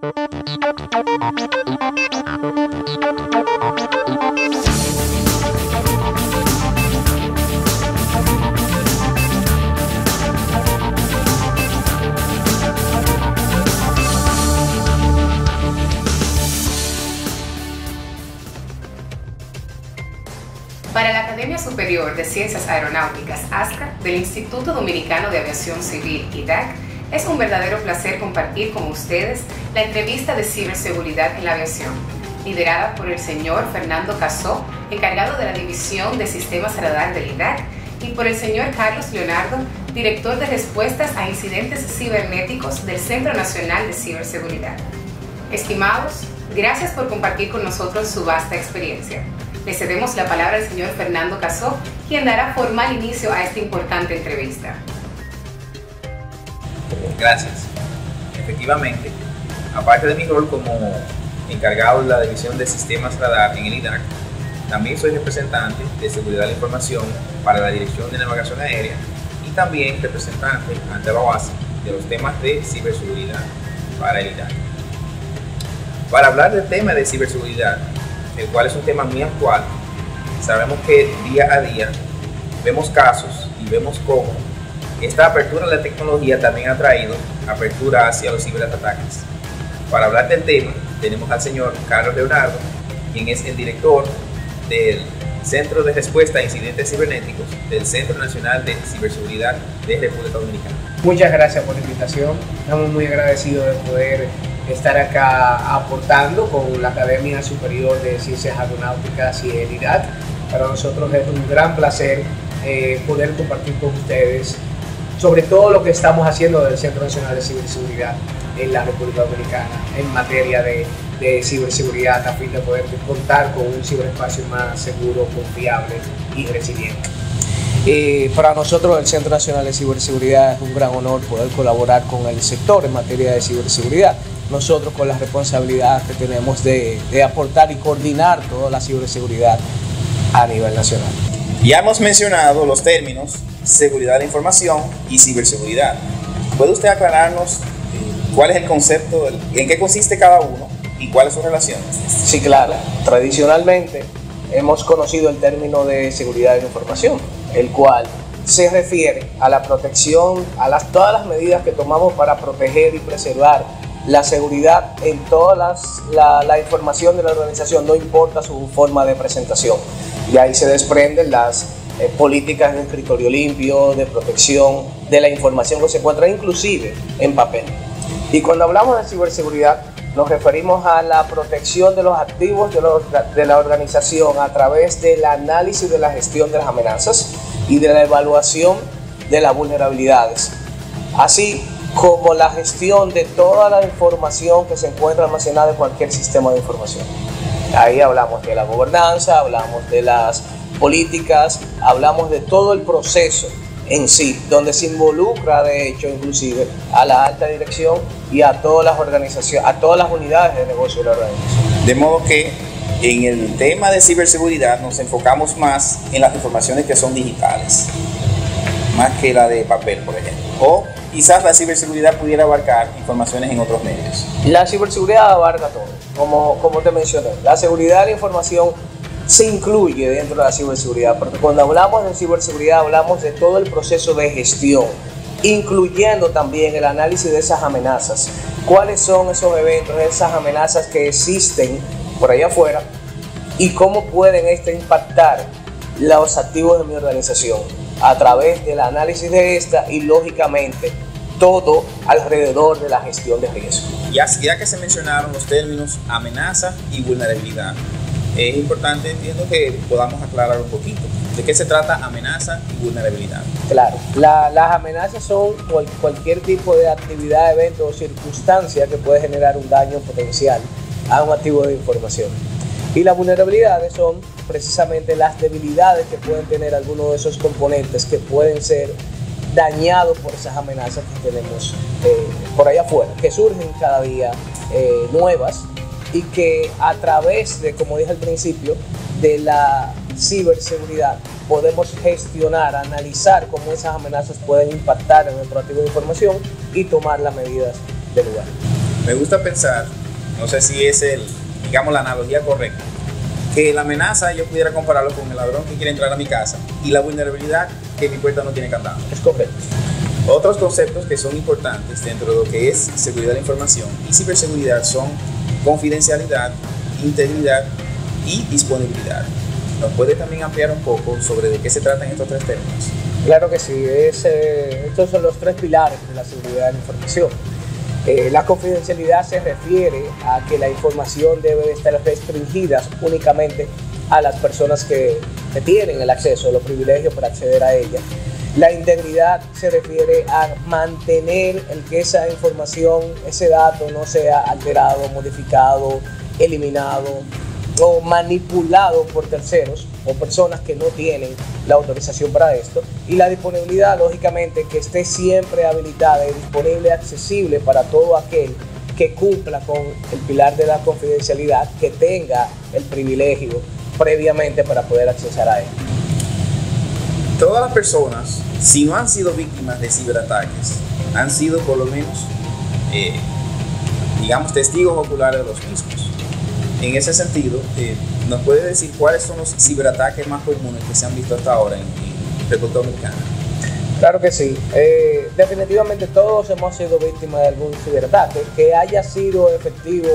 Para la Academia Superior de Ciencias Aeronáuticas, ASCA, del Instituto Dominicano de Aviación Civil, IDAC, es un verdadero placer compartir con ustedes la entrevista de ciberseguridad en la aviación, liderada por el señor Fernando Casó, encargado de la División de Sistemas Radar del IDAC, y por el señor Carlos Leonardo, director de respuestas a incidentes cibernéticos del Centro Nacional de Ciberseguridad. Estimados, gracias por compartir con nosotros su vasta experiencia. Le cedemos la palabra al señor Fernando Casó, quien dará formal inicio a esta importante entrevista. Gracias. Efectivamente, aparte de mi rol como encargado de la División de Sistemas Radar en el IDAC, también soy representante de Seguridad de la Información para la Dirección de Navegación Aérea y también representante ante la OASI de los temas de ciberseguridad para el IDAC. Para hablar del tema de ciberseguridad, el cual es un tema muy actual, sabemos que día a día vemos casos y vemos cómo esta apertura a la tecnología también ha traído apertura hacia los ciberataques. Para hablar del tema, tenemos al señor Carlos Leonardo, quien es el director del Centro de Respuesta a Incidentes Cibernéticos del Centro Nacional de Ciberseguridad de República Dominicana. Muchas gracias por la invitación. Estamos muy agradecidos de poder estar acá aportando con la Academia Superior de Ciencias Aeronáuticas y el IDAC. Para nosotros es un gran placer poder compartir con ustedes sobre todo lo que estamos haciendo del Centro Nacional de Ciberseguridad en la República Dominicana en materia de ciberseguridad, a fin de poder contar con un ciberespacio más seguro, confiable y resiliente. Para nosotros el Centro Nacional de Ciberseguridad es un gran honor poder colaborar con el sector en materia de ciberseguridad. Nosotros con la responsabilidad que tenemos de aportar y coordinar toda la ciberseguridad a nivel nacional. Ya hemos mencionado los términos seguridad de la información y ciberseguridad. ¿Puede usted aclararnos cuál es el concepto, en qué consiste cada uno y cuál es su relación? Sí, claro. Tradicionalmente hemos conocido el término de seguridad de la información, el cual se refiere a la protección, a todas las medidas que tomamos para proteger y preservar la seguridad en toda la información de la organización, no importa su forma de presentación. Y ahí se desprenden las políticas de escritorio limpio, de protección de la información que se encuentra inclusive en papel. Y cuando hablamos de ciberseguridad, nos referimos a la protección de los activos de la organización a través del análisis de la gestión de las amenazas y de la evaluación de las vulnerabilidades, así como la gestión de toda la información que se encuentra almacenada en cualquier sistema de información. Ahí hablamos de la gobernanza, hablamos de las políticas, hablamos de todo el proceso en sí, donde se involucra de hecho inclusive a la alta dirección y a todas las organizaciones, a todas las unidades de negocio de la organización. De modo que en el tema de ciberseguridad nos enfocamos más en las informaciones que son digitales, más que la de papel, por ejemplo. O quizás la ciberseguridad pudiera abarcar informaciones en otros medios. La ciberseguridad abarca todo, como te mencioné. La seguridad de la información se incluye dentro de la ciberseguridad, porque cuando hablamos de ciberseguridad hablamos de todo el proceso de gestión, incluyendo también el análisis de esas amenazas. ¿Cuáles son esos eventos, esas amenazas que existen por allá afuera y cómo pueden impactar los activos de mi organización a través del análisis de esta y lógicamente todo alrededor de la gestión de riesgo? Ya que se mencionaron los términos amenaza y vulnerabilidad, es importante, entiendo, que podamos aclarar un poquito de qué se trata amenaza y vulnerabilidad. Claro, las amenazas son cualquier tipo de actividad, evento o circunstancia que puede generar un daño potencial a un activo de información. Y las vulnerabilidades son precisamente las debilidades que pueden tener algunos de esos componentes que pueden ser dañados por esas amenazas que tenemos por allá afuera, que surgen cada día nuevas, y que a través de, como dije al principio, de la ciberseguridad podemos gestionar, analizar cómo esas amenazas pueden impactar en nuestro activo de información y tomar las medidas del lugar. Me gusta pensar, no sé si es digamos la analogía correcta, que la amenaza yo pudiera compararlo con el ladrón que quiere entrar a mi casa y la vulnerabilidad que mi puerta no tiene candado. Es correcto. Otros conceptos que son importantes dentro de lo que es seguridad de la información y ciberseguridad son confidencialidad, integridad y disponibilidad. ¿Nos puede también ampliar un poco sobre de qué se tratan estos tres términos? Claro que sí, estos son los tres pilares de la seguridad de la información. La confidencialidad se refiere a que la información debe de estar restringida únicamente a las personas que tienen el acceso, los privilegios para acceder a ella. La integridad se refiere a mantener el que esa información, ese dato no sea alterado, modificado, eliminado o manipulado por terceros o personas que no tienen la autorización para esto. Y la disponibilidad, lógicamente, que esté siempre habilitada y disponible, accesible para todo aquel que cumpla con el pilar de la confidencialidad, que tenga el privilegio previamente para poder acceder a él. Todas las personas, si no han sido víctimas de ciberataques, han sido por lo menos, digamos, testigos oculares de los mismos. En ese sentido, ¿nos puede decir cuáles son los ciberataques más comunes que se han visto hasta ahora en República Dominicana? Claro que sí. Definitivamente todos hemos sido víctimas de algún ciberataque, que haya sido efectivo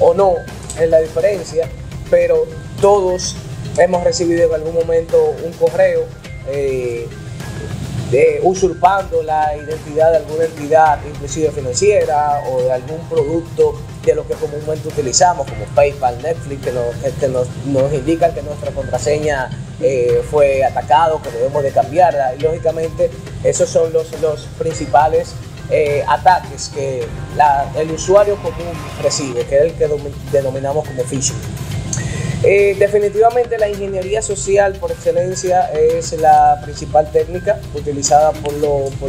o no es la diferencia, pero todos hemos recibido en algún momento un correo usurpando la identidad de alguna entidad, inclusive financiera, o de algún producto de lo que comúnmente utilizamos, como PayPal, Netflix, que nos indican que nuestra contraseña fue atacado, que debemos de cambiarla. Y lógicamente esos son los principales ataques que el usuario común recibe, que es el que denominamos como phishing. Definitivamente la ingeniería social por excelencia es la principal técnica utilizada por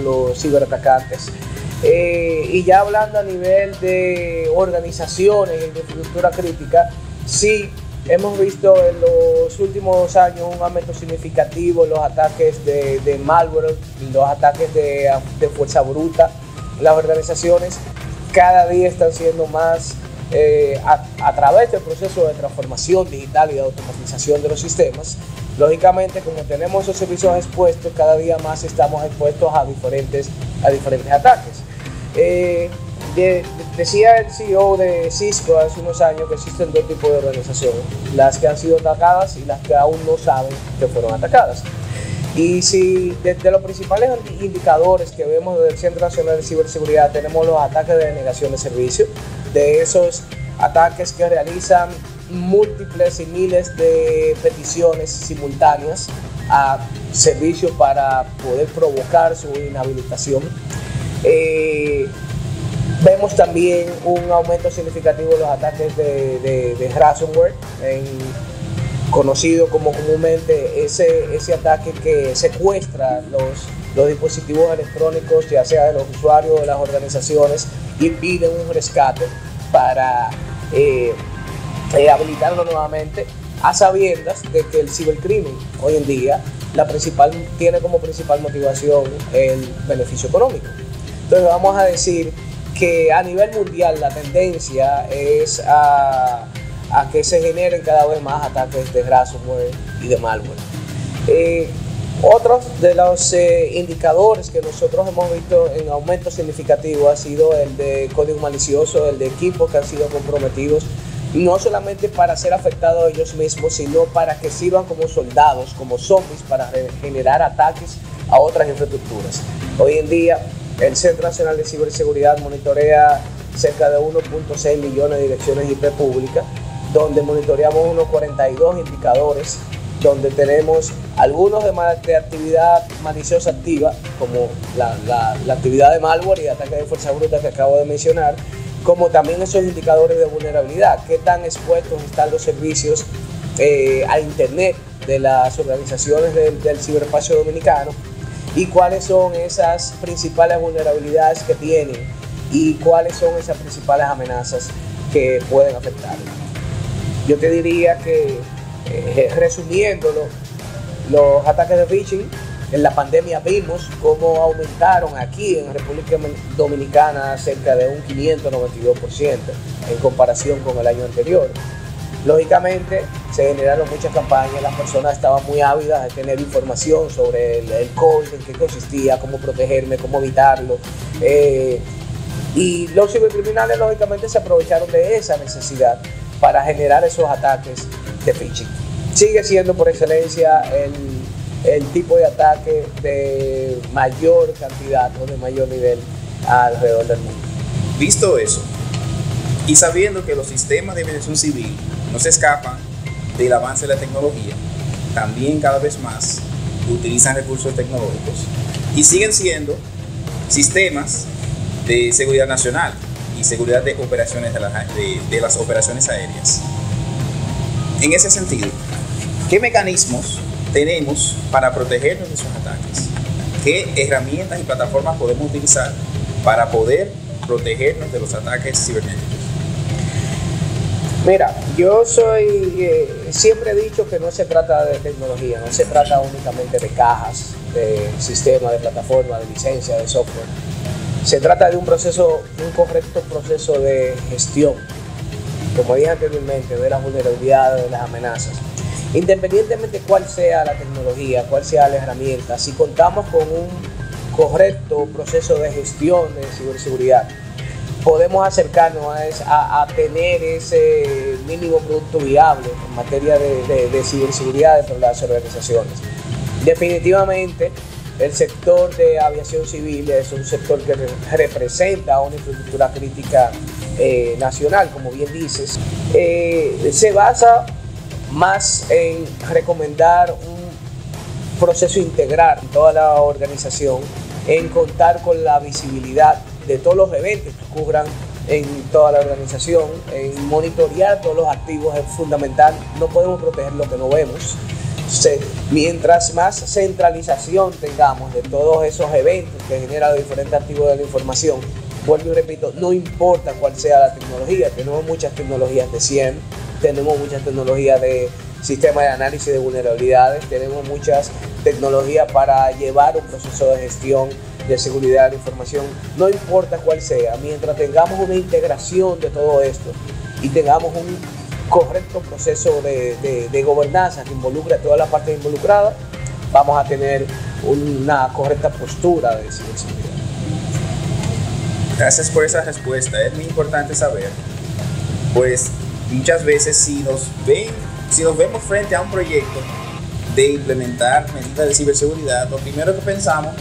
los ciberatacantes. Y ya hablando a nivel de organizaciones y de infraestructura crítica, sí hemos visto en los últimos años un aumento significativo en los ataques de malware, los ataques de fuerza bruta. Las organizaciones cada día están siendo más a través del proceso de transformación digital y de automatización de los sistemas. Lógicamente, como tenemos esos servicios expuestos, cada día más estamos expuestos a diferentes ataques. Decía el CEO de Cisco hace unos años que existen dos tipos de organizaciones: las que han sido atacadas y las que aún no saben que fueron atacadas. Y si de los principales indicadores que vemos desde el Centro Nacional de Ciberseguridad tenemos los ataques de denegación de servicio, de esos ataques que realizan múltiples y miles de peticiones simultáneas a servicios para poder provocar su inhabilitación. Vemos también un aumento significativo de los ataques de ransomware, conocido como comúnmente ese ataque que secuestra los dispositivos electrónicos, ya sea de los usuarios o de las organizaciones, y piden un rescate para habilitarlo nuevamente, a sabiendas de que el cibercrimen hoy en día tiene como principal motivación el beneficio económico. Entonces vamos a decir que a nivel mundial la tendencia es a que se generen cada vez más ataques de ransomware y de malware. Otros de los indicadores que nosotros hemos visto en aumento significativo ha sido el de código malicioso, el de equipos que han sido comprometidos, no solamente para ser afectados ellos mismos, sino para que sirvan como soldados, como zombies, para generar ataques a otras infraestructuras. Hoy en día el Centro Nacional de Ciberseguridad monitorea cerca de 1.6 millones de direcciones IP públicas, donde monitoreamos unos 42 indicadores, donde tenemos algunos de actividad maliciosa activa, como la actividad de malware y de ataque de fuerza bruta que acabo de mencionar, como también esos indicadores de vulnerabilidad, qué tan expuestos están los servicios a Internet de las organizaciones del ciberespacio dominicano, y cuáles son esas principales vulnerabilidades que tienen y cuáles son esas principales amenazas que pueden afectar. Yo te diría que, resumiéndolo, los ataques de phishing En la pandemia vimos cómo aumentaron aquí en República Dominicana cerca de un 592% en comparación con el año anterior. Lógicamente se generaron muchas campañas, las personas estaban muy ávidas de tener información sobre el COVID, en qué consistía, cómo protegerme, cómo evitarlo. Y los cibercriminales lógicamente se aprovecharon de esa necesidad para generar esos ataques de phishing. Sigue siendo por excelencia el tipo de ataque de mayor cantidad o de mayor nivel alrededor del mundo. Visto eso, y sabiendo que los sistemas de aviación civil no se escapan del avance de la tecnología, también cada vez más utilizan recursos tecnológicos y siguen siendo sistemas de seguridad nacional y seguridad de operaciones de las operaciones aéreas. En ese sentido, ¿qué mecanismos tenemos para protegernos de esos ataques? ¿Qué herramientas y plataformas podemos utilizar para poder protegernos de los ataques cibernéticos? Mira, yo siempre he dicho que no se trata de tecnología, no se trata únicamente de cajas, de sistemas, de plataformas, de licencia, de software. Se trata de un correcto proceso de gestión, como dije anteriormente, de las vulnerabilidades, de las amenazas. Independientemente de cuál sea la tecnología, cuál sea la herramienta, si contamos con un correcto proceso de gestión de ciberseguridad, podemos acercarnos a tener ese mínimo producto viable en materia de ciberseguridad dentro de las organizaciones. Definitivamente, el sector de aviación civil es un sector que representa una infraestructura crítica nacional, como bien dices. Se basa más en recomendar un proceso integral en toda la organización, en contar con la visibilidad de todos los eventos que ocurran en toda la organización, en monitorear todos los activos es fundamental. No podemos proteger lo que no vemos. Mientras más centralización tengamos de todos esos eventos que generan los diferentes activos de la información, vuelvo y repito, no importa cuál sea la tecnología, tenemos muchas tecnologías de SIEM, tenemos muchas tecnologías de sistema de análisis de vulnerabilidades, tenemos muchas tecnologías para llevar un proceso de gestión de seguridad de la información, no importa cuál sea, mientras tengamos una integración de todo esto y tengamos un correcto proceso de gobernanza que involucre a todas las partes involucradas, vamos a tener una correcta postura de ciberseguridad. Gracias por esa respuesta. Es muy importante saber, pues muchas veces si nos vemos frente a un proyecto de implementar medidas de ciberseguridad, lo primero que pensamos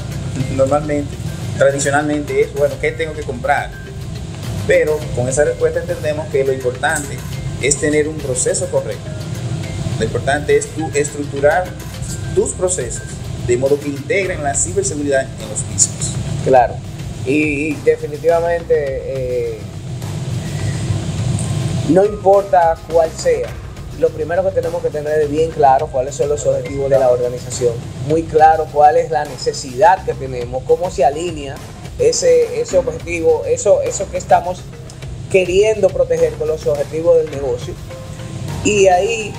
normalmente, tradicionalmente es, bueno, ¿qué tengo que comprar? Pero con esa respuesta entendemos que lo importante es tener un proceso correcto. Lo importante es estructurar tus procesos de modo que integren la ciberseguridad en los mismos. Claro, y definitivamente no importa cuál sea, lo primero que tenemos que tener bien claro cuáles son los objetivos de la organización, muy claro cuál es la necesidad que tenemos, cómo se alinea ese objetivo, eso que estamos queriendo proteger con los objetivos del negocio. Y ahí,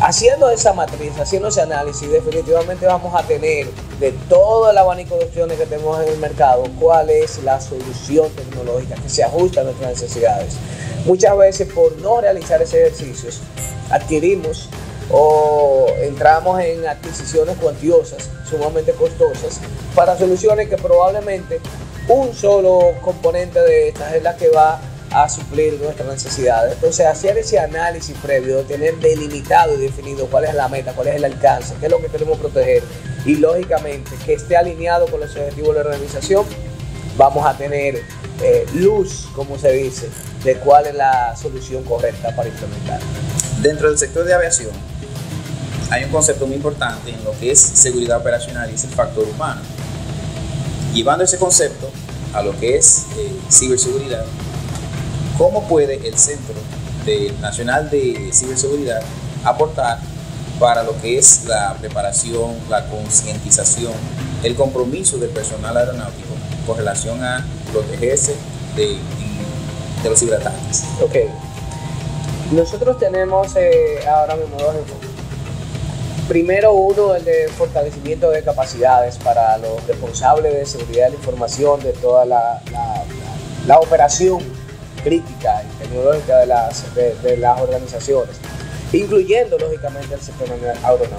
haciendo esa matriz, haciendo ese análisis, definitivamente vamos a tener de todo el abanico de opciones que tenemos en el mercado, cuál es la solución tecnológica que se ajusta a nuestras necesidades. Muchas veces, por no realizar ese ejercicio, adquirimos o entramos en adquisiciones cuantiosas, sumamente costosas, para soluciones que probablemente un solo componente de estas es la que va a suplir nuestras necesidades. Entonces, hacer ese análisis previo, tener delimitado y definido cuál es la meta, cuál es el alcance, qué es lo que queremos proteger y lógicamente que esté alineado con los objetivos de la organización, vamos a tener luz, como se dice, de cuál es la solución correcta para implementar. Dentro del sector de aviación hay un concepto muy importante en lo que es seguridad operacional y es el factor humano. Llevando ese concepto a lo que es ciberseguridad, ¿cómo puede el Centro Nacional de Ciberseguridad aportar para lo que es la preparación, la concientización, el compromiso del personal aeronáutico con relación a protegerse de los ciberataques? Ok. Nosotros tenemos ahora mismo dos enfoques. Primero uno, el de fortalecimiento de capacidades para los responsables de seguridad de la información de toda la operación crítica y tecnológica de las organizaciones, incluyendo lógicamente el sector aeronáutico.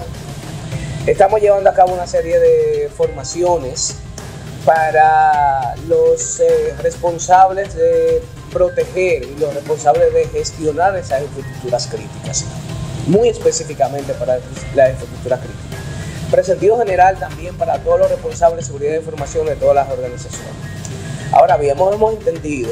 Estamos llevando a cabo una serie de formaciones para los responsables de proteger y los responsables de gestionar esas infraestructuras críticas, muy específicamente para la infraestructura crítica, pero en sentido general también para todos los responsables de seguridad de información de todas las organizaciones. Ahora bien, hemos entendido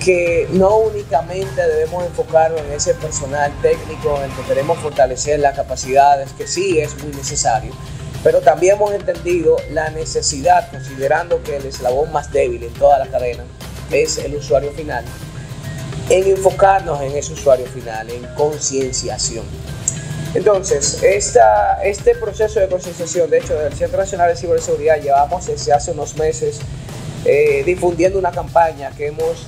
que no únicamente debemos enfocarnos en ese personal técnico en el que queremos fortalecer las capacidades, que sí es muy necesario, pero también hemos entendido la necesidad, considerando que el eslabón más débil en toda la cadena es el usuario final, en enfocarnos en ese usuario final, en concienciación. Entonces, este proceso de concienciación, de hecho, del Centro Nacional de Ciberseguridad llevamos desde hace unos meses difundiendo una campaña que hemos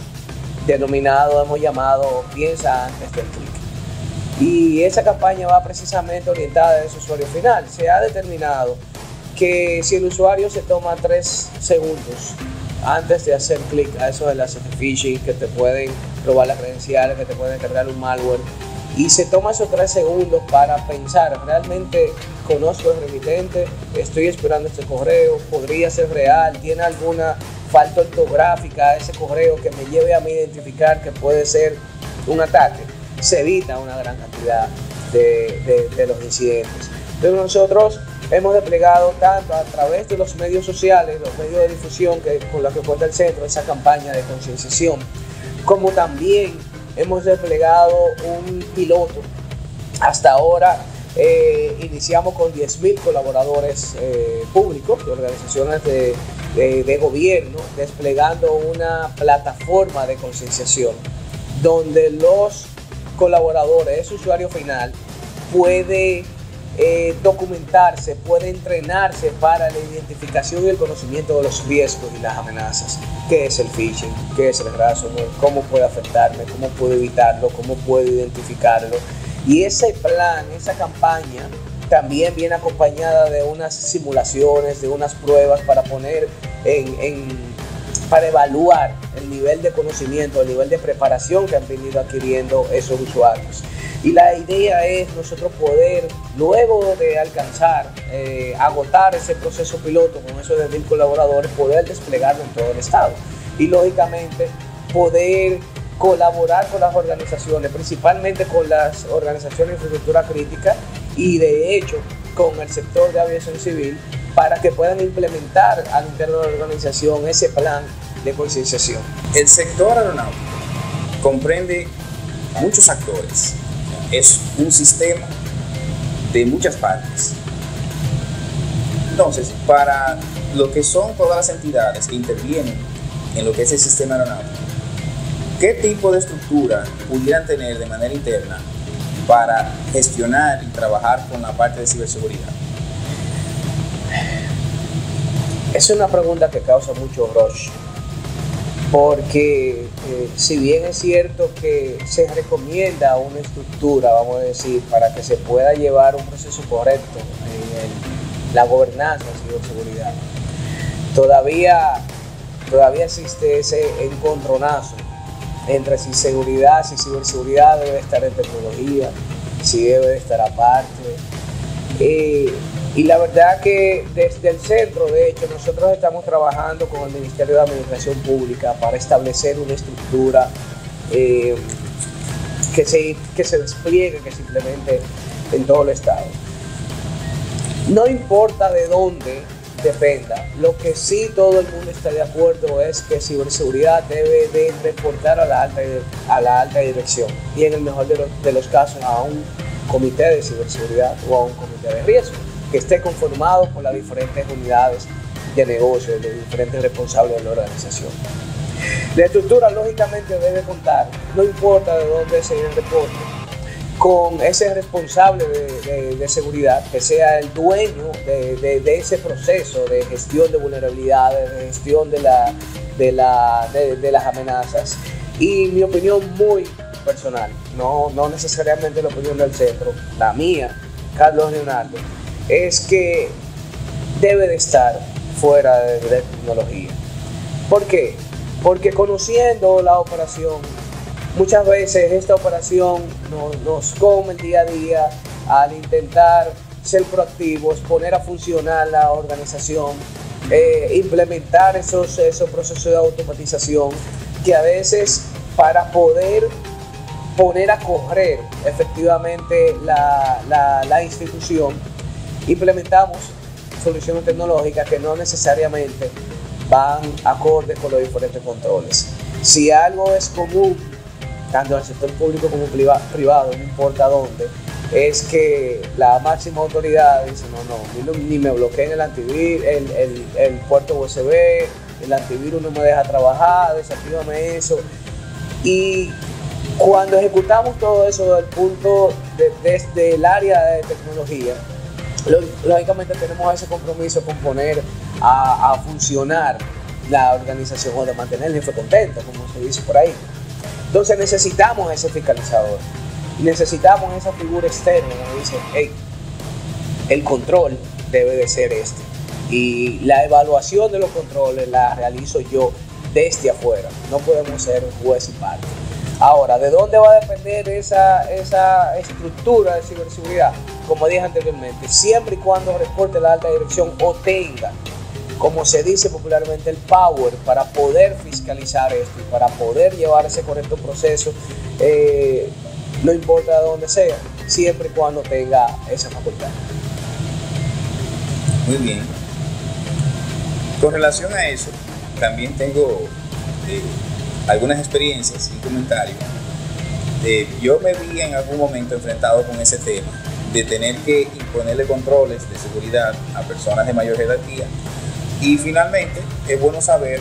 llamado Piensa antes del clic. Y esa campaña va precisamente orientada a ese usuario final. Se ha determinado que si el usuario se toma 3 segundos antes de hacer clic a esos enlaces de phishing que te pueden robar las credenciales, que te pueden cargar un malware, y se toma esos 3 segundos para pensar, ¿realmente conozco el remitente? ¿Estoy esperando este correo? ¿Podría ser real? ¿Tiene alguna falta ortográfica a ese correo que me lleve a mí identificar que puede ser un ataque? Se evita una gran cantidad de los incidentes. Entonces nosotros hemos desplegado tanto a través de los medios sociales, los medios de difusión con los que cuenta el centro, esa campaña de concienciación, como también hemos desplegado un piloto. Hasta ahora iniciamos con 10.000 colaboradores públicos de organizaciones de gobierno, desplegando una plataforma de concienciación donde los colaboradores, ese usuario final, puede documentarse, puede entrenarse para la identificación y el conocimiento de los riesgos y las amenazas. ¿Qué es el phishing? ¿Qué es el ransomware? ¿Cómo puede afectarme? ¿Cómo puedo evitarlo? ¿Cómo puedo identificarlo? Y ese plan, esa campaña, también viene acompañada de unas simulaciones, de unas pruebas para poner para evaluar el nivel de conocimiento, el nivel de preparación que han venido adquiriendo esos usuarios. Y la idea es nosotros poder, luego de alcanzar, agotar ese proceso piloto con esos 10.000 colaboradores, poder desplegarlo en todo el estado. Y lógicamente poder colaborar con las organizaciones, principalmente con las organizaciones de infraestructura crítica y de hecho con el sector de aviación civil, para que puedan implementar al interno de la organización ese plan de concienciación. El sector aeronáutico comprende muchos actores. Es un sistema de muchas partes. Entonces, para lo que son todas las entidades que intervienen en lo que es el sistema aeronáutico, ¿qué tipo de estructura pudieran tener de manera interna para gestionar y trabajar con la parte de ciberseguridad? Es una pregunta que causa mucho rush, porque si bien es cierto que se recomienda una estructura, vamos a decir, para que se pueda llevar un proceso correcto en la gobernanza de ciberseguridad, todavía existe ese encontronazo entre si ciberseguridad debe estar en tecnología, si debe de estar aparte. Y la verdad que desde el centro, de hecho, nosotros estamos trabajando con el Ministerio de Administración Pública para establecer una estructura que se despliegue, que se implemente en todo el estado. No importa de dónde dependa, lo que sí todo el mundo está de acuerdo es que ciberseguridad debe de reportar a la alta dirección y en el mejor de los casos a un comité de ciberseguridad o a un comité de riesgo que esté conformado por las diferentes unidades de negocio, de diferentes responsables de la organización. La estructura lógicamente debe contar, no importa de dónde se reporte, con ese responsable de seguridad que sea el dueño de ese proceso de gestión de vulnerabilidades, de gestión de las amenazas. Y mi opinión muy personal, no necesariamente la opinión del centro, la mía, Carlos Leonardo, es que debe de estar fuera de tecnología. ¿Por qué? Porque conociendo la operación, muchas veces esta operación nos come el día a día al intentar ser proactivos, poner a funcionar la organización, implementar esos procesos de automatización que a veces para poder poner a correr efectivamente la institución, implementamos soluciones tecnológicas que no necesariamente van acorde con los diferentes controles. Si algo es común, tanto en el sector público como privado, no importa dónde, es que la máxima autoridad dice, no, ni me bloqueen el antivirus, el puerto USB, el antivirus no me deja trabajar, desactívame eso. Y cuando ejecutamos todo eso del punto desde el área de tecnología, lógicamente tenemos ese compromiso con poner a funcionar la organización o de mantener el jefe contento, como se dice por ahí. Entonces necesitamos ese fiscalizador y necesitamos esa figura externa que dice, hey, el control debe de ser este y la evaluación de los controles la realizo yo desde afuera, no podemos ser juez y parte. Ahora, ¿de dónde va a depender esa estructura de ciberseguridad? Como dije anteriormente, siempre y cuando reporte la alta dirección o tenga, como se dice popularmente, el power para poder fiscalizar esto y para poder llevar ese correcto proceso, no importa de dónde sea, siempre y cuando tenga esa facultad. Muy bien. Con relación a eso, también tengo algunas experiencias y comentarios. Yo me vi en algún momento enfrentado con ese tema de tener que imponerle controles de seguridad a personas de mayor jerarquía, y finalmente es bueno saber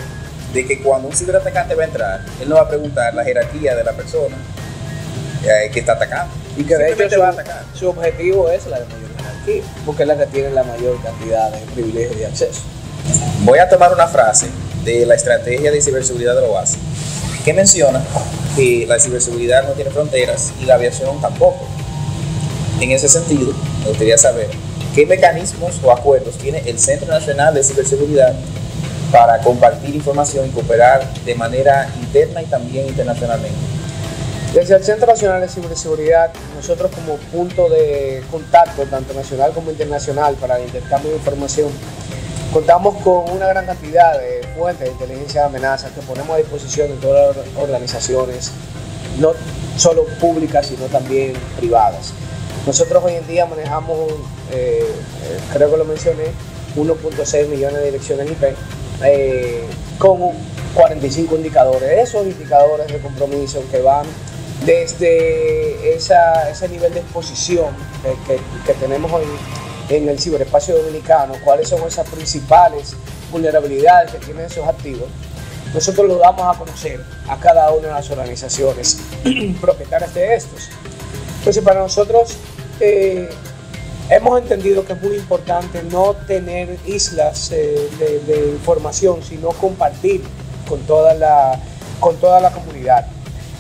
de que cuando un ciberatacante va a entrar, él no va a preguntar la jerarquía de la persona que está atacando, y que de hecho va a atacar. Su objetivo es la de mayor jerarquía, porque es la que tiene la mayor cantidad de privilegios de acceso. Voy a tomar una frase de la estrategia de ciberseguridad de la OASI, que menciona que la ciberseguridad no tiene fronteras y la aviación tampoco. En ese sentido, me gustaría saber qué mecanismos o acuerdos tiene el Centro Nacional de Ciberseguridad para compartir información y cooperar de manera interna y también internacionalmente. Desde el Centro Nacional de Ciberseguridad, nosotros como punto de contacto, tanto nacional como internacional, para el intercambio de información, contamos con una gran cantidad de fuentes de inteligencia de amenazas que ponemos a disposición de todas las organizaciones, no solo públicas, sino también privadas. Nosotros hoy en día manejamos, creo que lo mencioné, 1.6 millones de direcciones IP con 45 indicadores. Esos indicadores de compromiso que van desde ese nivel de exposición que tenemos hoy en el ciberespacio dominicano, cuáles son esas principales vulnerabilidades que tienen esos activos, nosotros lo damos a conocer a cada una de las organizaciones propietarias de estos. Entonces, para nosotros hemos entendido que es muy importante no tener islas de información, sino compartir con toda la comunidad.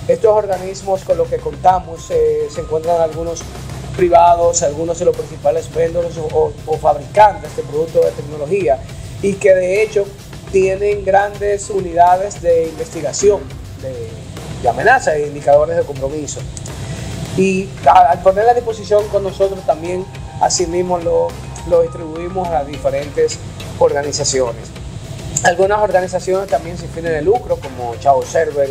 Estos organismos con los que contamos se encuentran algunos privados, algunos de los principales vendors o fabricantes de productos de tecnología, y que de hecho tienen grandes unidades de investigación de amenazas e indicadores de compromiso. Y al ponerla a disposición con nosotros también, asimismo lo distribuimos a diferentes organizaciones. Algunas organizaciones también sin fines de lucro, como Chavo Server,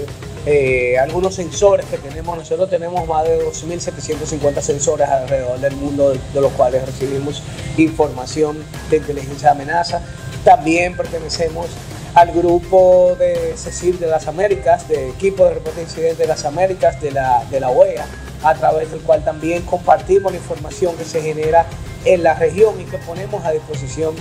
algunos sensores que tenemos. Nosotros tenemos más de 2.750 sensores alrededor del mundo, de los cuales recibimos información de inteligencia de amenaza. También pertenecemos al grupo de CECIR de las Américas, de equipo de reporte de incidentes de las Américas, de la OEA, a través del cual también compartimos la información que se genera en la región y que ponemos a disposición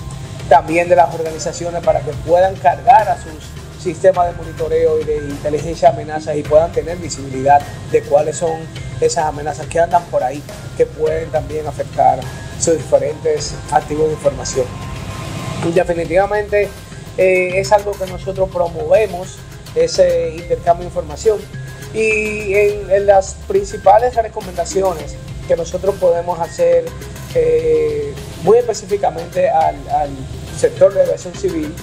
también de las organizaciones para que puedan cargar a sus sistemas de monitoreo y de inteligencia de amenazas y puedan tener visibilidad de cuáles son esas amenazas que andan por ahí, que pueden también afectar sus diferentes activos de información. Definitivamente es algo que nosotros promovemos, ese intercambio de información, y en las principales recomendaciones que nosotros podemos hacer muy específicamente al sector de aviación civil,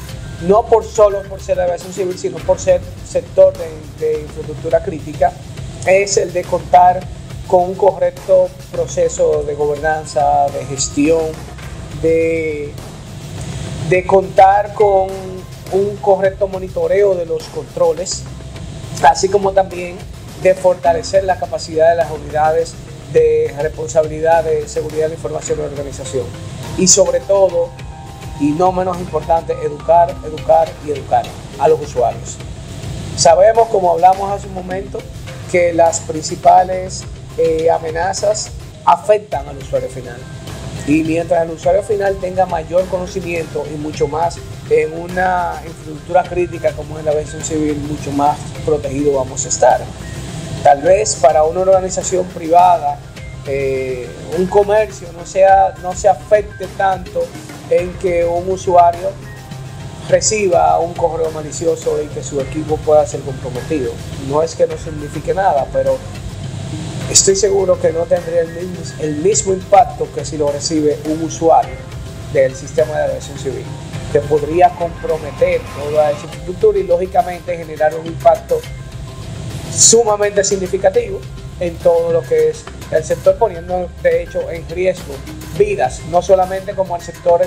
no solo por ser de aviación civil, sino por ser sector de infraestructura crítica, es el de contar con un correcto proceso de gobernanza, de gestión, de contar con un correcto monitoreo de los controles, así como también de fortalecer la capacidad de las unidades de responsabilidad de seguridad de la información y organización. Y sobre todo, y no menos importante, educar a los usuarios. Sabemos, como hablamos hace un momento, que las principales amenazas afectan al usuario final. Y mientras el usuario final tenga mayor conocimiento y mucho más en una infraestructura crítica como es la aviación civil, mucho más protegido vamos a estar. Tal vez para una organización privada, un comercio no se afecte tanto en que un usuario reciba un correo malicioso y que su equipo pueda ser comprometido. No es que no signifique nada, pero estoy seguro que no tendría el mismo impacto que si lo recibe un usuario del sistema de aviación civil, que podría comprometer toda esa infraestructura y lógicamente generar un impacto sumamente significativo en todo lo que es el sector, poniendo de hecho en riesgo vidas, no solamente como el sector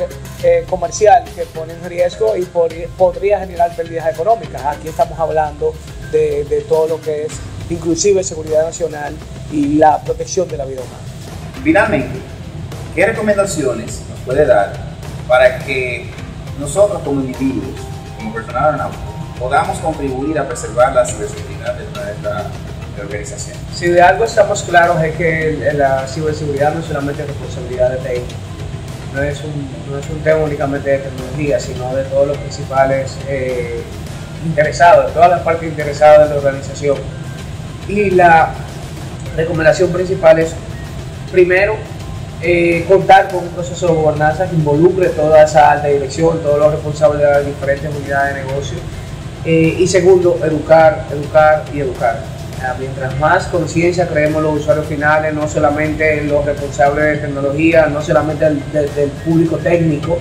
comercial, que pone en riesgo y podría generar pérdidas económicas. Aquí estamos hablando de todo lo que es inclusive seguridad nacional y la protección de la vida humana. Finalmente, ¿qué recomendaciones nos puede dar para que nosotros como individuos, como personal aeronáutico, podamos contribuir a preservar la ciberseguridad de nuestra organización? Si de algo estamos claros es que la ciberseguridad no es solamente responsabilidad de TI, no es un tema únicamente de tecnología, sino de todos los principales interesados, de todas las partes interesadas de la organización. Y la recomendación principal es, primero, contar con un proceso de gobernanza que involucre toda esa alta dirección, todos los responsables de las diferentes unidades de negocio. Y segundo, educar. Mientras más conciencia creemos los usuarios finales, no solamente los responsables de tecnología, no solamente del público técnico,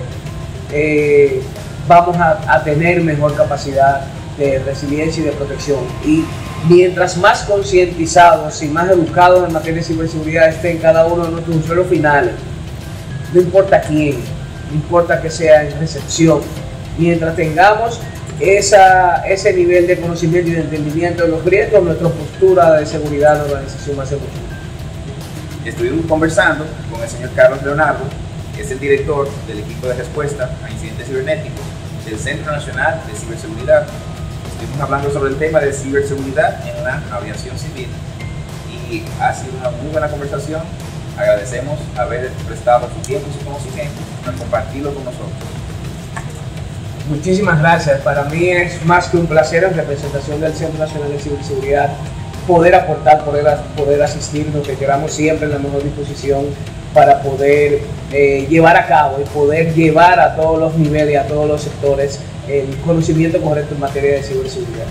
vamos a tener mejor capacidad de resiliencia y de protección. Y mientras más concientizados y más educados en materia de ciberseguridad estén cada uno de nuestros usuarios finales, no importa quién, no importa que sea en recepción, mientras tengamos ese nivel de conocimiento y de entendimiento de los riesgos, nuestra postura de seguridad de la organización va a ser mucho mejor. Estuvimos conversando con el señor Carlos Leonardo, que es el director del equipo de respuesta a incidentes cibernéticos del Centro Nacional de Ciberseguridad. Estuvimos hablando sobre el tema de ciberseguridad en la aviación civil y ha sido una muy buena conversación. Agradecemos haber prestado su tiempo y su conocimiento para compartirlo con nosotros. Muchísimas gracias. Para mí es más que un placer, en representación del Centro Nacional de Ciberseguridad, poder aportar, poder asistir, que quedamos siempre en la mejor disposición para poder llevar a cabo y poder llevar a todos los niveles y a todos los sectores el conocimiento correcto en materia de ciberseguridad.